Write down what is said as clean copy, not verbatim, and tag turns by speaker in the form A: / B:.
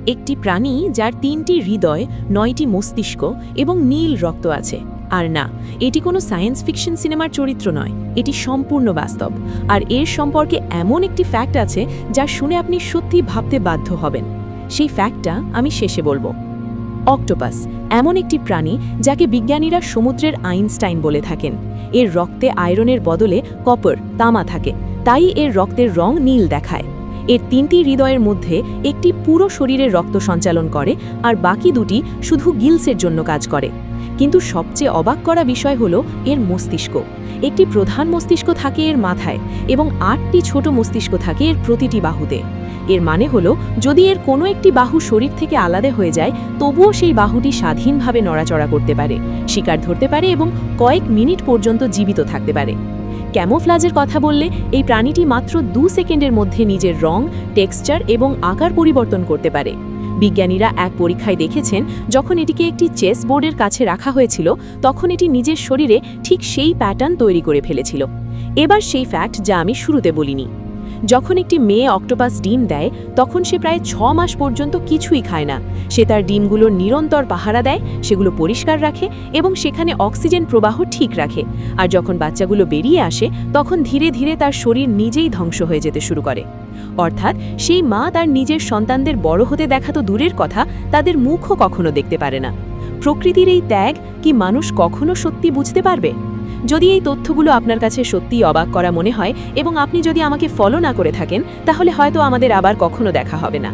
A: একটি প্রাণী যার ৩টি হৃদয়, ৯টি মস্তিষ্ক এবং নীল রক্ত আছে। আর না, এটি কোনো সায়েন্স ফিকশন সিনেমার চরিত্র নয়, এটি সম্পূর্ণ বাস্তব। আর এর সম্পর্কে এমন একটি ফ্যাক্ট আছে যা শুনে আপনি সত্যি ভাবতে বাধ্য হবেন। সেই ফ্যাক্টটা আমি শেষে বলবো। অক্টোপাস এমন একটি প্রাণী যাকে বিজ্ঞানীরা সমুদ্রের আইনস্টাইন বলে থাকেন। এর রক্তে আয়রনের বদলে কপার, তামা থাকে, তাই এর রক্তের রং নীল দেখায়। এর ৩টি হৃদয়ের মধ্যে একটি পুরো শরীরের রক্ত সঞ্চালন করে, আর বাকি দুটি শুধু গিলসের জন্য কাজ করে। কিন্তু সবচেয়ে অবাক করা বিষয় হলো এর মস্তিষ্ক। একটি প্রধান মস্তিষ্ক থাকে এর মাথায় এবং ৮টি ছোট মস্তিষ্ক থাকে এর প্রতিটি বাহুতে। এর মানে হলো যদি এর কোনো একটি বাহু শরীর থেকে আলাদা হয়ে যায়, তবুও সেই বাহুটি স্বাধীনভাবে নড়াচড়া করতে পারে, শিকার ধরতে পারে এবং কয়েক মিনিট পর্যন্ত জীবিত থাকতে পারে। ক্যামোফ্লাজের কথা বললে এই প্রাণীটি মাত্র ২ সেকেন্ডের মধ্যে নিজের রং, টেক্সচার এবং আকার পরিবর্তন করতে পারে। বিজ্ঞানীরা এক পরীক্ষায় দেখেছেন, যখন এটিকে একটি চেস বোর্ডের কাছে রাখা হয়েছিল, তখন এটি নিজের শরীরে ঠিক সেই প্যাটার্ন তৈরি করে ফেলেছিল। এবার সেই ফ্যাক্ট যা আমি শুরুতে বলিনি। যখন একটি মেয়ে অক্টোপাস ডিম দেয়, তখন সে প্রায় ৬ মাস পর্যন্ত কিছুই খায় না। সে তার ডিমগুলোর নিরন্তর পাহারা দেয়, সেগুলো পরিষ্কার রাখে এবং সেখানে অক্সিজেন প্রবাহ ঠিক রাখে। আর যখন বাচ্চাগুলো বেরিয়ে আসে, তখন ধীরে ধীরে তার শরীর নিজেই ধ্বংস হয়ে যেতে শুরু করে। অর্থাৎ সেই মা তার নিজের সন্তানদের বড় হতে দেখা তো দূরের কথা, তাদের মুখও কখনো দেখতে পারে না। প্রকৃতির এই ত্যাগ কি মানুষ কখনো সত্যি বুঝতে পারবে? যদি এই তথ্যগুলো আপনার কাছে সত্যিই অবাক করা মনে হয় এবং আপনি যদি আমাকে ফলো না করে থাকেন, তাহলে হয়তো আমাদের আবার কখনো দেখা হবে না।